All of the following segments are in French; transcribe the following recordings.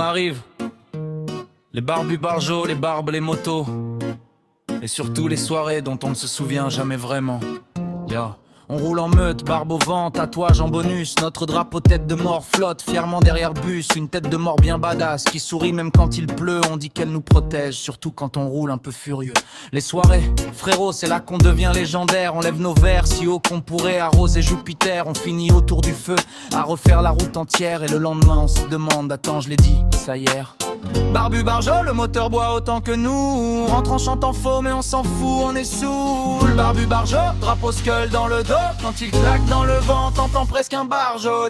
arrive. Les barbus barjots, les barbes, les motos. Et surtout les soirées dont on ne se souvient jamais vraiment. Yeah. On roule en meute, barbe au vent, tatouage en bonus. Notre drapeau tête de mort flotte fièrement derrière bus. Une tête de mort bien badass qui sourit même quand il pleut. On dit qu'elle nous protège, surtout quand on roule un peu furieux. Les soirées, frérot, c'est là qu'on devient légendaire. On lève nos verres si haut qu'on pourrait arroser Jupiter. On finit autour du feu, à refaire la route entière. Et le lendemain on se demande, attends je l'ai dit, ça hier. Barbu barjot, le moteur boit autant que nous. On rentre en chantant faux mais on s'en fout, on est saoul. Barbu barjot, drapeau skull dans le dos. Quand il claque dans le vent, t'entends presque un barjot.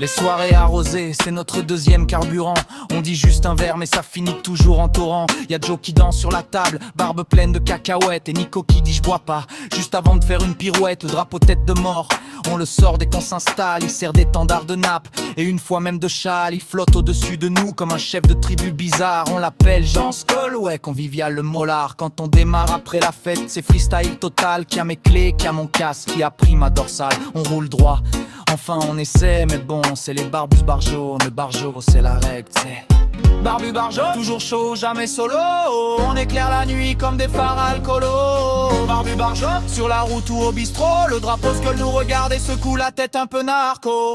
Les soirées arrosées, c'est notre deuxième carburant. On dit juste un verre mais ça finit toujours en torrent. Y'a Joe qui danse sur la table, barbe pleine de cacahuètes. Et Nico qui dit je bois pas, juste avant de faire une pirouette. Le drapeau tête de mort, on le sort dès qu'on s'installe. Il sert d'étendard de nappe, et une fois même de châle. Il flotte au-dessus de nous comme un chef de tribu bizarre. On l'appelle Jean Skoll, ouais convivial le molar. Quand on démarre après la fête, c'est freestyle total. Qui a mes clés, qui a mon casque, qui a pris ma dorsale. On roule droit, enfin on essaie, mais bon, c'est les barbus barjots. Le barjot, c'est la règle, t'sais. Barbu barjot, toujours chaud, jamais solo. On éclaire la nuit comme des phares alcoolos. Barbu barjot, sur la route ou au bistrot. Le drapeau Skull nous regarde et secoue la tête un peu narco.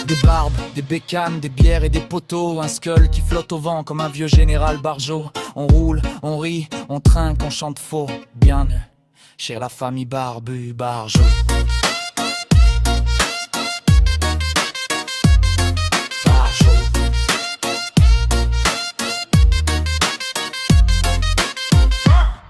Des barbes, des bécanes, des bières et des poteaux. Un Skull qui flotte au vent comme un vieux général barjot. On roule, on rit, on trinque, on chante faux. Bien, chez la famille barbu barjot.